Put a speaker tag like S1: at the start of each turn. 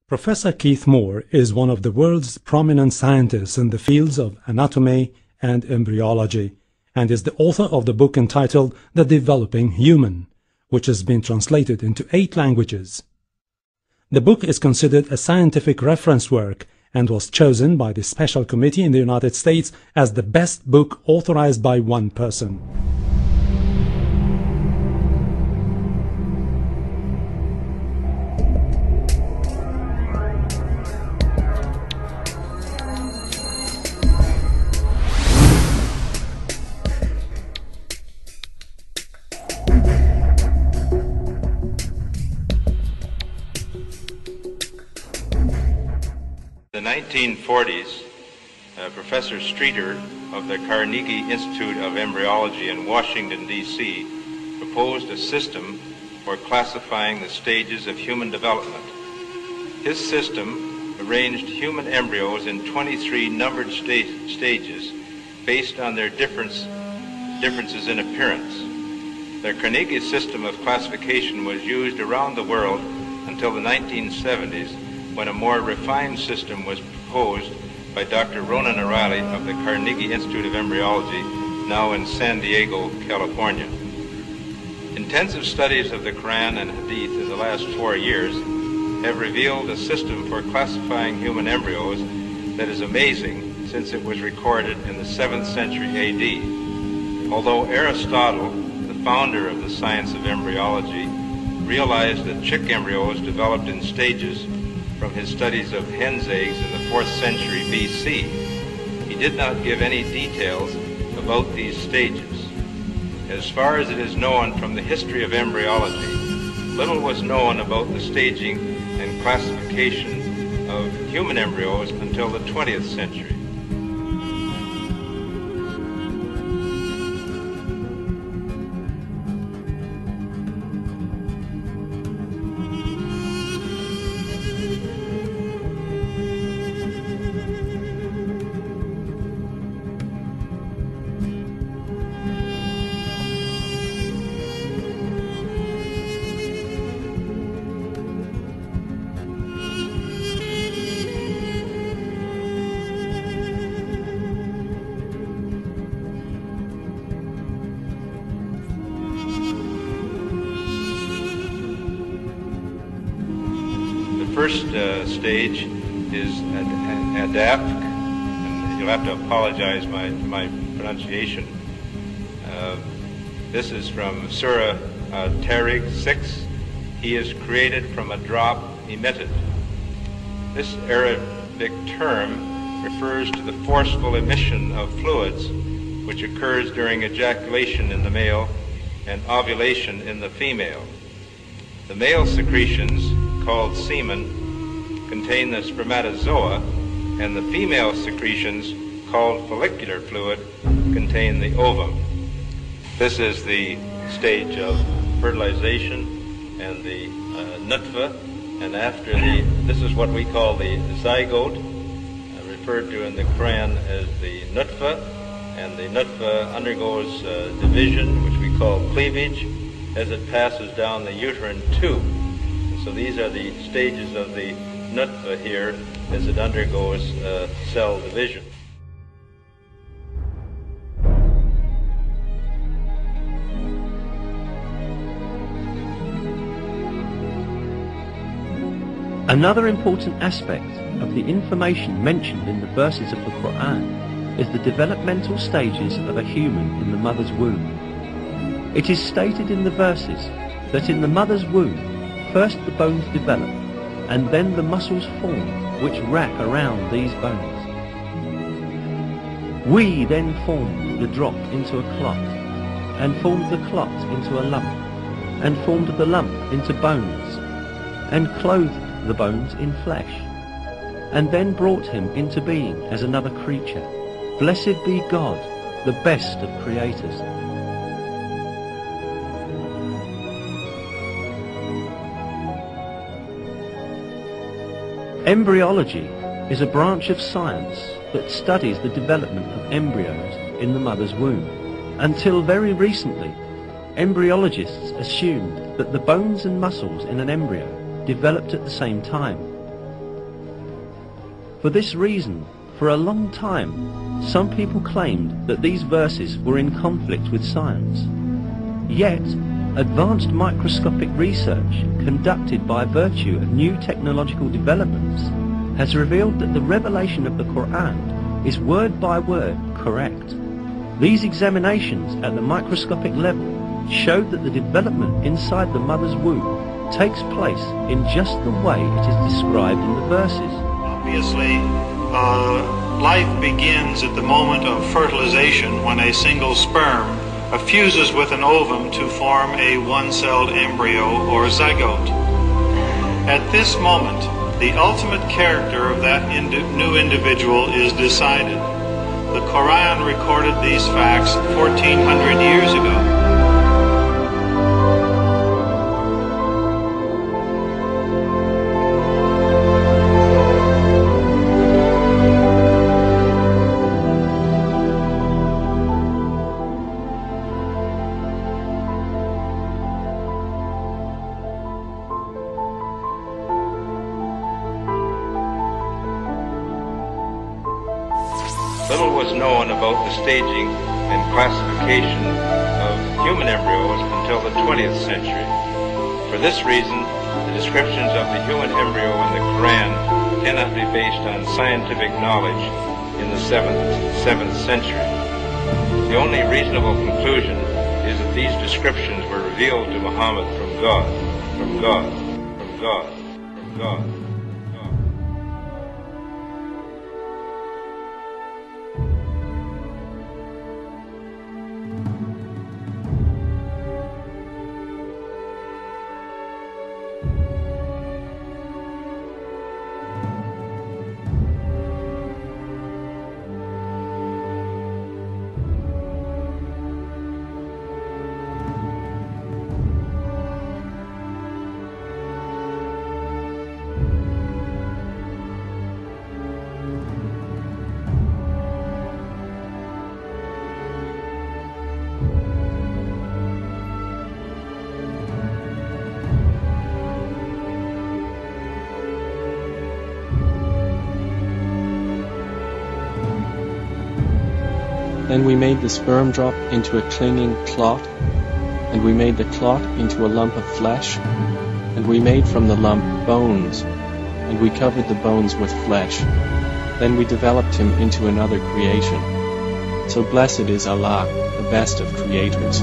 S1: Professor Keith Moore is one of the world's prominent scientists in the fields of anatomy and embryology, and is the author of the book entitled The Developing Human, which has been translated into 8 languages. The book is considered a scientific reference work and was chosen by the Special Committee in the United States as the best book authorized by one person.
S2: In the 1940s, Professor Streeter of the Carnegie Institute of Embryology in Washington, D.C. proposed a system for classifying the stages of human development. His system arranged human embryos in 23 numbered stages based on their differences in appearance. The Carnegie system of classification was used around the world until the 1970s, when a more refined system was proposed by Dr. Ronan O'Reilly of the Carnegie Institute of Embryology, now in San Diego, California. Intensive studies of the Quran and Hadith in the last 4 years have revealed a system for classifying human embryos that is amazing, since it was recorded in the 7th century AD. Although Aristotle, the founder of the science of embryology, realized that chick embryos developed in stages from his studies of hen's eggs in the 4th century BC, he did not give any details about these stages. As far as it is known from the history of embryology, little was known about the staging and classification of human embryos until the 20th century. First stage is adapt, and you'll have to apologize my pronunciation. This is from Surah Tariq 6. He is created from a drop emitted. This Arabic term refers to the forceful emission of fluids which occurs during ejaculation in the male and ovulation in the female. The male secretions, called semen, contain the spermatozoa, and the female secretions, called follicular fluid, contain the ovum. This is the stage of fertilization and the nutfa, and after this is what we call the zygote, referred to in the Quran as the nutfa, and the nutfa undergoes division, which we call cleavage, as it passes down the uterine tube. So these are the stages of the nutfa here as it undergoes cell division.
S3: Another important aspect of the information mentioned in the verses of the Quran is the developmental stages of a human in the mother's womb. It is stated in the verses that in the mother's womb, first the bones develop, and then the muscles form which wrap around these bones. We then formed the drop into a clot, and formed the clot into a lump, and formed the lump into bones, and clothed the bones in flesh, and then brought him into being as another creature. Blessed be God, the best of creators. Embryology is a branch of science that studies the development of embryos in the mother's womb. Until very recently, embryologists assumed that the bones and muscles in an embryo developed at the same time. For this reason, for a long time, some people claimed that these verses were in conflict with science. Yet, advanced microscopic research conducted by virtue of new technological developments has revealed that the revelation of the Quran is word by word correct. These examinations at the microscopic level showed that the development inside the mother's womb takes place in just the way it is described in the verses.
S4: Obviously, life begins at the moment of fertilization when a single sperm fuses with an ovum to form a one-celled embryo or zygote. At this moment, the ultimate character of that new individual is decided. The Quran recorded these facts 1400 years ago.
S2: Little was known about the staging and classification of human embryos until the 20th century. For this reason, the descriptions of the human embryo in the Quran cannot be based on scientific knowledge in the 7th century. The only reasonable conclusion is that these descriptions were revealed to Muhammad from God, from God, from God, from God.
S5: Then we made the sperm drop into a clinging clot, and we made the clot into a lump of flesh, and we made from the lump bones, and we covered the bones with flesh. Then we developed him into another creation. So blessed is Allah, the best of creators.